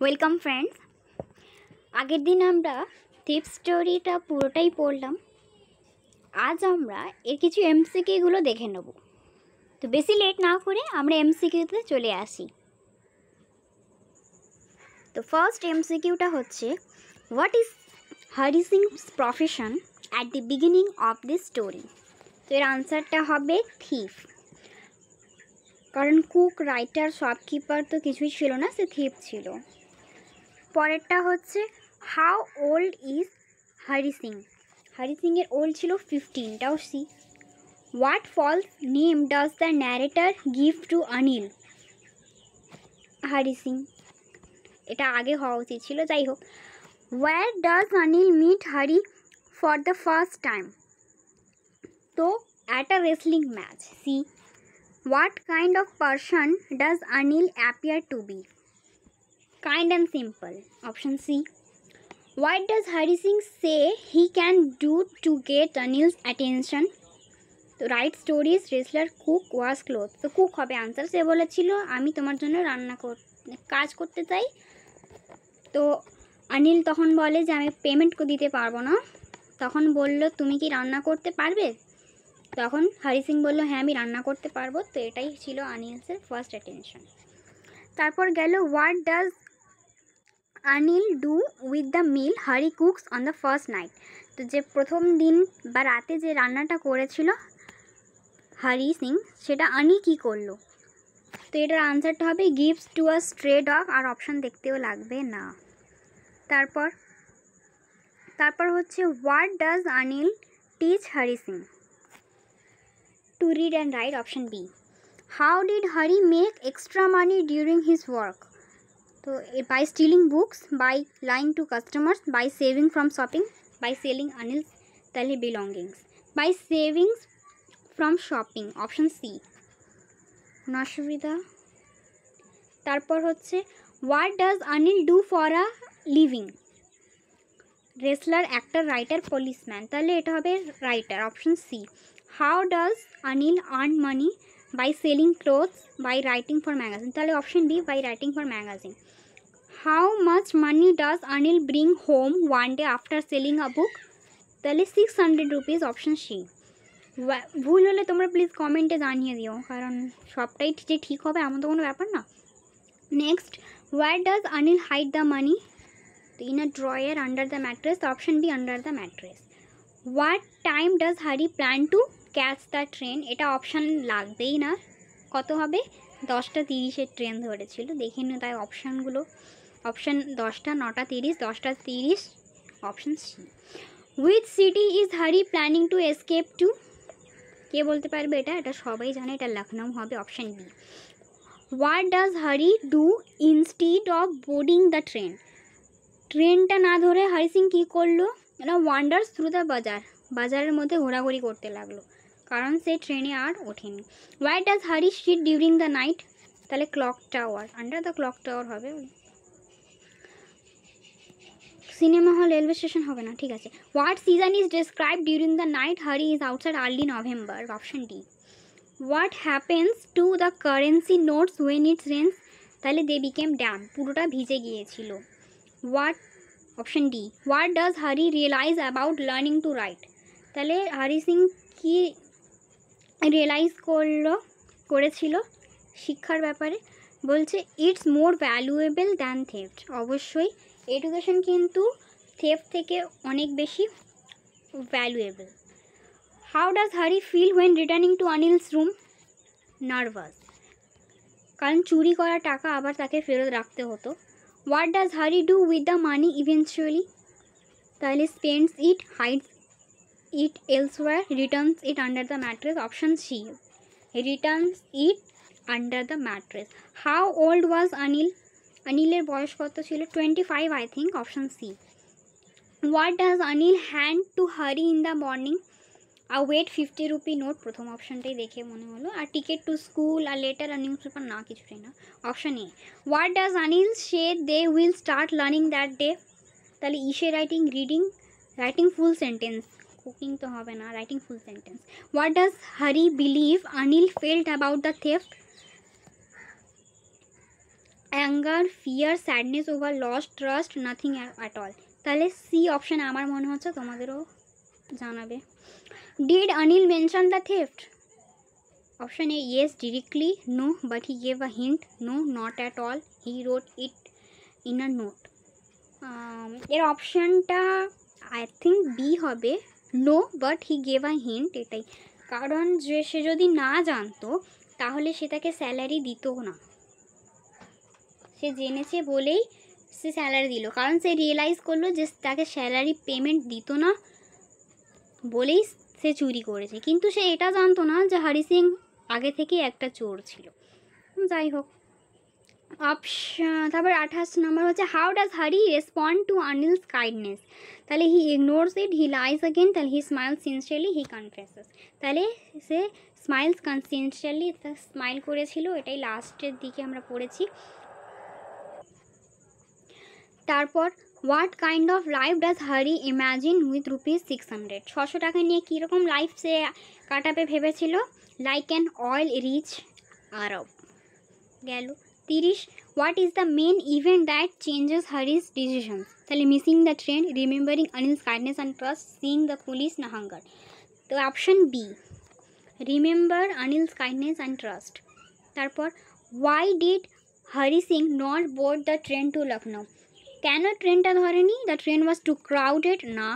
Welcome friends. আগের দিন আমরা থিপ স্টোরিটা পুরোটাই পড়লাম। আজ আমরা এর কিছু এমসিকিউগুলো দেখে নেব। তো বেশি লেট না করে আমরা এমসিকিউতে চলে আসি। তো ফার্স্ট এমসিকিউটা হচ্ছে, what is Hari sings profession at the beginning of this story? তো এর আনসারটা হবে থিফ। কারণ কুক, রাইটার, শপকিপার তো কিছুই ছিল না, সে থিপ ছিল। পরেরটা হচ্ছে, how old is Hari Singh? Hari সিংয়ের ওল্ড ছিল 15, টাও C. What false name does the narrator give to Anil? Hari Singh, এটা আগে হওয়া উচিত ছিল, যাই হোক। Where does Anil meet Hari for the first time? তো at a wrestling match, C. What kind of person does Anil appear to be? Kind and simple, option C. What does Hari Singh say he can do to get Anil's attention? তো right stories, wrestler, cook, wash cloth. তো cook হবে answer. সে বলেছিল আমি তোমার জন্য কাজ করতে চাই। তো অনিল তখন বলে যে আমি পেমেন্ট দিতে পারবো না। তখন বলল তুমি কি রান্না করতে পারবে? তখন হরি সিং বলল হ্যাঁ আমি রান্না করতে পারবো। তো এটাই ছিল অনিলসের ফার্স্ট অ্যাটেনশন। তারপর গেল, what does Anil do with the meal Hari cooks on the first night? তো যে প্রথম দিন বা রাতে যে রান্নাটা করেছিল হরি সিং, সেটা অনিল কী করলো? তো এটার আনসারটা হবে gives to a stray dog, আর অপশান দেখতেও লাগবে না। তারপর হচ্ছে, what does Anil teach Hari Singh? To read and write, option B. How did Hari make extra money during his work? তো by stealing books, by lying to customers, by saving from shopping, by selling Anil's তাহলে belongings, by savings from shopping, option C. কোনো অসুবিধা? তারপর হচ্ছে, what does Anil do for a living? Wrestler, actor, writer, policeman. তাহলে এটা হবে writer, option C. How does Anil earn money? By selling clothes, by writing for magazine. তাহলে option B, by writing for magazine. How much money does Anil bring home one day after selling a book? তাহলে 600 rupees, option C. ভুল হলে তোমরা please কমেন্টে জানিয়ে দিও, কারণ সবটাই যে ঠিক হবে এমন তো কোনো ব্যাপার না। Next, where does Anil hide the money? In a drawer under the mattress, option B, under the mattress. What time does Hari plan to catch the train? এটা অপশান লাগবেই না। কত হবে? 10:30 ট্রেন ধরেছিল, দেখে নিও তাই অপশানগুলো। অপশান 10টা, 9টা 30, 10টা 30, option C. Which city is Hari planning to escape to? কে বলতে পারবে এটা? এটা সবাই জানে, এটা লখনৌ হবে, option B. What does Hari do instead of boarding the train? ট্রেনটা না ধরে হরি সিং কী করলো? না, ওয়ান্ডার্স থ্রু দ্য বাজারের মধ্যে ঘোরাঘুরি করতে লাগলো, কারণ সে ট্রেনে আর ওঠেনি। What does Hari sit during the night? তাহলে clock tower, under the clock tower হবে। সিনেমা হল, রেলওয়ে স্টেশন হবে না, ঠিক আছে। What season is describe during the night Hari is outside early November, option D. What happens to the currency notes when it's rains? তাহলে they became damp, পুরোটা ভিজে গিয়েছিল। What, option D. What does Hari realise about learning to write? তাহলে হরি সিং কি realise করেছিল শিক্ষার ব্যাপারে? বলছে it's more valuable than theft. অবশ্যই এডুকেশন কিন্তু থেফট থেকে অনেক বেশি valuable. How does Hari feel when returning to Anil's room? Nervous, কারণ চুরি করা টাকা আবার তাকে ফেরত রাখতে হতো। What does Hari do with the money eventually? তাহলে spends it, hides it elsewhere, returns it under the mattress, option C. Returns it under the mattress. How old was Anil? অনিলের বয়স কত ছিল? 25, I think, option C. What does Anil hand to Hari in the morning? A wet 50 rupee note, প্রথম অপশানটাই দেখে মনে হলো। আর ticket to school, আর লেটার, আর নিউজ পেপার, না কিছুটাই না, option A. What does Anil say they will start learning that day? তাহলে ইসে writing, reading, writing full sentence, cooking তো হবে না, writing full sentence. What does Hari believe Anil felt about the theft? Anger, fear, sadness over loss, trust, nothing at all. তাহলে C option আমার মনে হচ্ছে তোমাদেরও জানাবে। Did Anil mention the theft? Option A yes directly, no but he gave a hint, no not at all, he wrote it in a note. এর অপশানটা I think B হবে, no but he gave a hint. এটাই কারণ, যে সে যদি না জানতো তাহলে সে তাকে স্যালারি দিত না, সে জেনেছে বলেই সে স্যালারি দিল, কারণ সে রিয়েলাইজ করলো যে তাকে স্যালারি পেমেন্ট দিত না বলেই সে চুরি করেছে, কিন্তু সে এটা জানতো না যে হরি সিং আগে থেকে একটা চোর ছিল। যাই হোক, তারপর 28 নম্বর হচ্ছে হাউ ডাজ হারি রেসপন্ড টু অনিলস কাইন্ডনেস? তাহলে হি ইগনোরস ইট, হি লাইজ অ্যাগেন, তাহলে হি স্মাইলস সিনসিয়ারলি, হি কনফেসেস। তাহলে সে স্মাইলস সিনসিয়ারলি, স্মাইল করেছিল, এটাই লাস্টের দিকে আমরা পড়েছি। তারপর what kind of life does Hari imagine with ₹600? 600 টাকা নিয়ে কীরকম লাইফ সে কাটাবে ভেবেছিল? Like an oil rich Arab. গেল 30, what is the main event that changes Hari's decisions? তাহলে missing the train, remembering Anil's kindness and trust, seeing the police, না hunger? তো option B, remember Anil's kindness and trust. তারপর why did Hari Singh not board the train to Lucknow? কেন ট্রেনটা ধরেনি? The train was too crowded, না।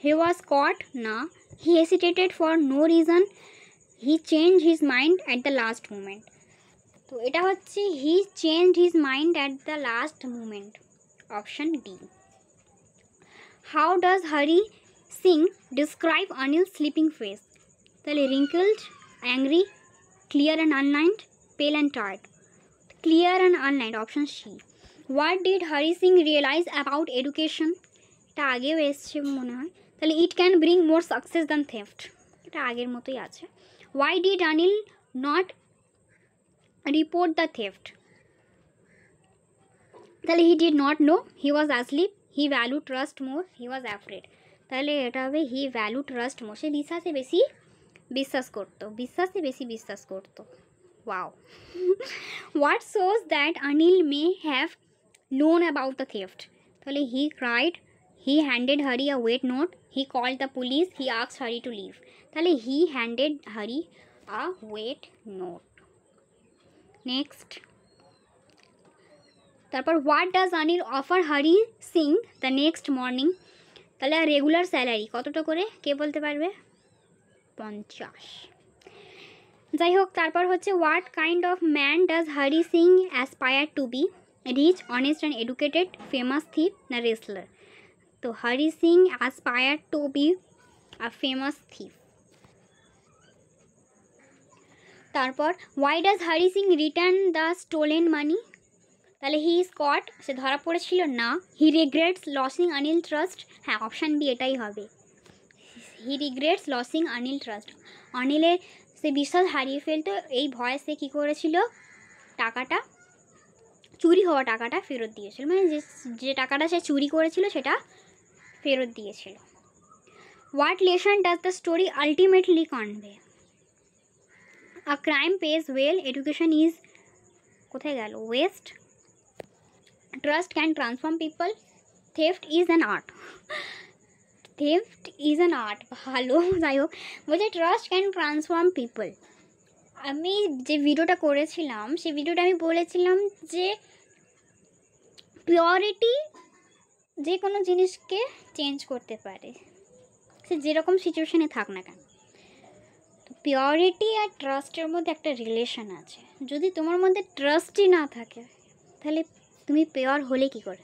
He was caught, না। He hesitated for no reason, he change his mind at the last moment. তো এটা হচ্ছে he change his mind at the last moment, option D. How does Hari Singh describe Anil sleeping face? তাহলে wrinkled, angry, clear and unlined, pale and tired. Clear and unlined, option C. What did Hari Singh realise about education? এটা আগেও এসছে মনে হয়। তাহলে it can bring more success than theft, এটা আগের মতোই আছে। Why did Anil not report the theft? তাহলে he did not know, he was asleep, he value trust more, he was afraid. তাহলে এটা হবে হি ভ্যালু ট্রাস্ট মোর, সে বিশ্বাসে বেশি বিশ্বাস করতো। Wow. What shows that Anil may have known about the theft? তাহলে হি cried, he handed Hari a wet note, he called the police, he asked Hari to leave. তাহলে he handed Hari a wet note. Next, তারপর what does Anil offer Hari Singh the next morning? তাহলে regular salary কতটা করে, কে বলতে পারবে? 50। যাই হোক, তারপর হচ্ছে what kind of man does Hari Singh aspire to be? Rich, honest and educated, famous thief, না রেসলার? তো Hari Singh aspire to be a famous thief. তারপর why does Hari Singh return the stolen money? তাহলে হি ইজ কট, সে ধরা পড়েছিল, না। He regrets losing Anil trust, হ্যাঁ option B এটাই হবে, he regrets losing Anil trust. অনিলের সে বিশ্বাস হারিয়ে ফেলতো, এই ভয়ে সে কী করেছিল, টাকাটা, চুরি হওয়া টাকাটা ফেরত দিয়েছিল, মানে যে টাকাটা সে চুরি করেছিল সেটা ফেরত দিয়েছিল। What lesson does the story ultimately convey? A crime page well, education is, কোথায় গেল, West, trust can transform people, theft is an art. Theft is an art, ভালো। যাই হোক, বলছে ট্রাস্ট ক্যান ট্রান্সফর্ম পিপল। আমি যে ভিডিওটা করেছিলাম সেই ভিডিওটা আমি বলেছিলাম যে পিওরিটি যে কোনো জিনিসকে চেঞ্জ করতে পারে, সে যেরকম সিচুয়েশানে থাক না কেন। তো পিওরিটি আর ট্রাস্টের মধ্যে একটা রিলেশন আছে, যদি তোমার মধ্যে ট্রাস্টই না থাকে তাহলে তুমি পিওর হলে কী করে?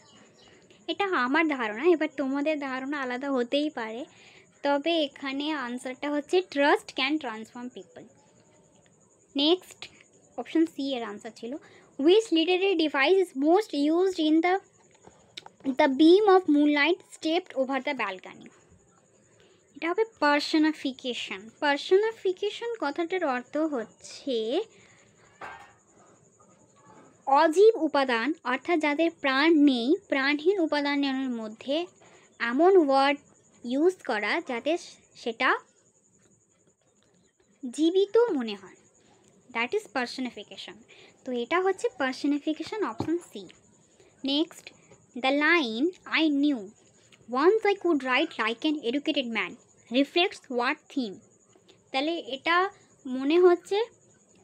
এটা আমার ধারণা, এবার তোমাদের ধারণা আলাদা হতেই পারে, তবে এখানে আনসারটা হচ্ছে trust can transform people. Next, option C এর আনসার ছিল। Which literary device is most used in the beam of moonlight stepped over the balcony? এটা হবে পার্সোনিফিকেশন। পার্সোনিফিকেশন কথাটার অর্থ হচ্ছে অজীব উপাদান, অর্থাৎ যাদের প্রাণ নেই, প্রাণহীন উপাদানের মধ্যে এমন ওয়ার্ড ইউজ করা যাতে সেটা জীবিত মনে হয়, দ্যাট ইজ পার্সোনিফিকেশন। তো এটা হচ্ছে personification, option C. Next, the line I knew once I could write like an educated man reflects what theme? তাহলে এটা মনে হচ্ছে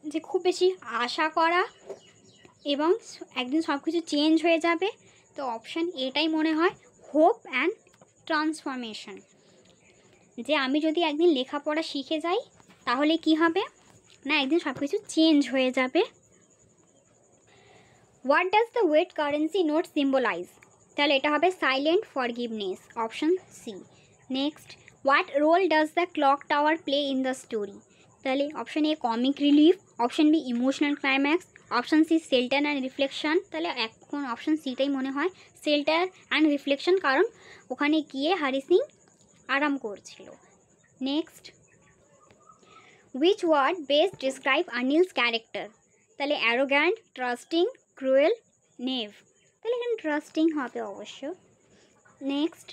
যে খুব বেশি আশা করা এবং একদিন সব কিছু চেঞ্জ হয়ে যাবে। তো অপশান এটাই মনে হয়, হোপ অ্যান্ড ট্রান্সফরমেশন। যে আমি যদি একদিন লেখাপড়া শিখে যাই তাহলে কি হবে না, একদিন সব কিছু চেঞ্জ হয়ে যাবে। What does the wet currency note symbolise? তাহলে এটা হবে silent forgiveness, option C. Next, what role does the clock tower play in the story? তাহলে option A comic relief, option B emotional climax, option C shelter and reflection. তাহলে এখন option সিটাই মনে হয় shelter and reflection, কারণ ওখানে গিয়ে হরি সিং আরাম করছিল। Next, which word best describe Anil's character? তাহলে arrogant, trusting, cruel, knave। তাহলে এখানে ট্রাস্টিং হবে অবশ্য। Next,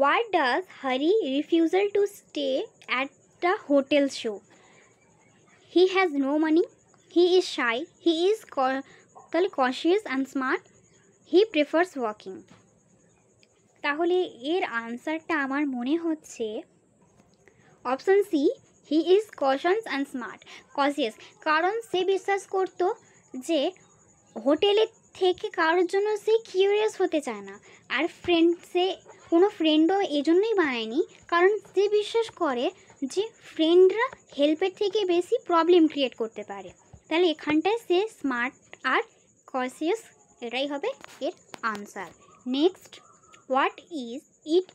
what does Hari refusal to stay at the hotel show? He has no money, he is shy, he is তাহলে cautious and smart, he prefers walking। তাহলে এর আনসারটা আমার মনে হচ্ছে option C, he is cautious and smart, cautious, কারণ সে বিশ্বাস করতো যে হোটেলে থেকে কারোর জন্য সে কিউরিয়াস হতে চায় না। আর সে কোনো ফ্রেন্ডও এই জন্যই বানায়নি কারণ সে বিশ্বাস করে যে ফ্রেন্ডরা হেল্পের থেকে বেশি প্রবলেম ক্রিয়েট করতে পারে। তাহলে এখানটায় সে স্মার্ট আর কশিয়াস, এটাই হবে এর answer. Next, what is it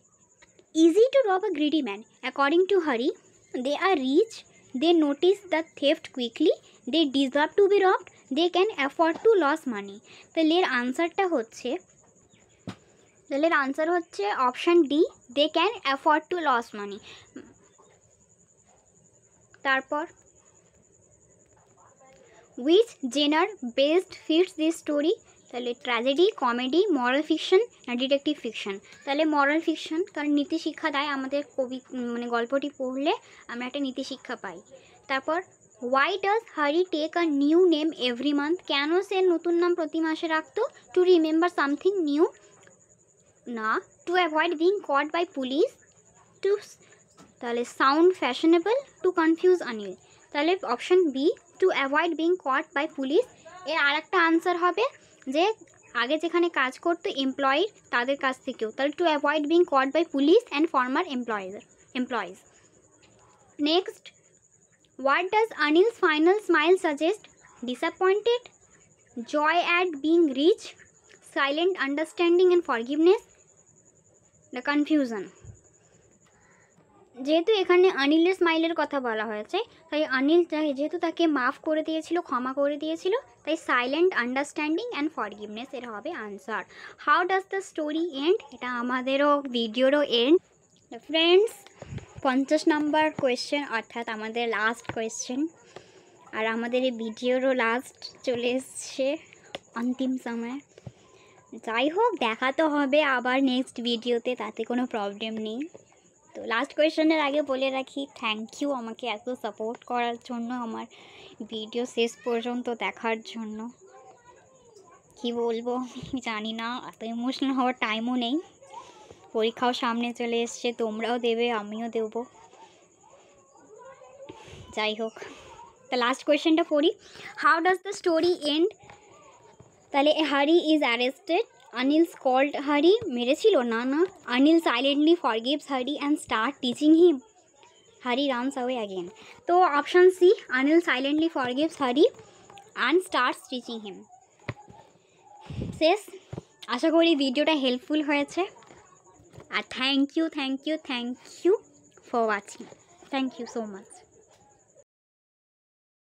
easy to rob a greedy man? According to Hari, they are rich, they notice the theft quickly, they deserve to be robbed, they can afford to lose money। তাহলে এর answer হচ্ছে option D, they can afford to lose money. তারপর, which genre best fits this story? তাহলে tragedy, comedy, moral fiction না detective fiction? তাহলে moral fiction, কারণ নীতি শিক্ষা দেয় আমাদের গল্পটি পড়লে আমরা একটা নীতি শিক্ষা পাই। তারপর, why does Hari take a new name every month? কেন সে নতুন নাম প্রতি মাসে রাখতো? To remember something new? না, to avoid being caught by police, to তাহলে sound fashionable, to confuse Anil. তাহলে option B, to avoid being caught by police. এর আর একটা আনসার হবে যে আগে যেখানে কাজ করতো এমপ্লয়ির তাদের কাছ থেকেও, তাহলে to avoid being caught by police and former employees. Next, what does Anil's final smile suggest? Disappointed, joy at being rich, silent understanding and forgiveness, the confusion. যেহেতু এখানে অনিলের স্মাইলের কথা বলা হয়েছে, তাই অনিল যেহেতু তাকে মাফ করে দিয়েছিল, ক্ষমা করে দিয়েছিল, তাই সাইলেন্ট আন্ডারস্ট্যান্ডিং অ্যান্ড ফরগিভনেস এর হবে answer. How does the story end? এটা আমাদেরও ভিডিওরও এন্ড। ফ্রেন্ডস, 50 নম্বর কোয়েশ্চেন অর্থাৎ আমাদের লাস্ট কোয়েশ্চেন, আর আমাদের এই ভিডিওরও লাস্ট চলে এসছে অন্তিম সময়। যাই হোক, দেখা তো হবে আবার নেক্সট ভিডিওতে, তাতে কোনো প্রবলেম নেই। তো লাস্ট কোয়েশ্চেনের আগে বলে রাখি, থ্যাংক ইউ আমাকে এত সাপোর্ট করার জন্য, আমার ভিডিও শেষ পর্যন্ত দেখার জন্য। কি বলবো জানি না, এত ইমোশনাল হওয়ার টাইমও নেই, পরীক্ষাও সামনে চলে এসছে, তোমরাও দেবে আমিও দেবো। যাই হোক, তা লাস্ট কোয়েশ্চেনটা পড়ি। How does the story end? তাহলে Hari is arrested, Anil called হারি, মেরেছিল না, অনিল সাইলেন্টলি ফরগিভস হারি অ্যান্ড স্টার্ট টিচিং হিম, হারি রানস অ্যাওয়ে অ্যাগেন। তো অপশান সি, অনিল সাইলেন্টলি ফরগিভস হারি অ্যান্ড স্টার্টস টিচিং হিম। শেষ। আশা করি ভিডিওটা হেল্পফুল হয়েছে, আর thank you for watching. Thank you so much.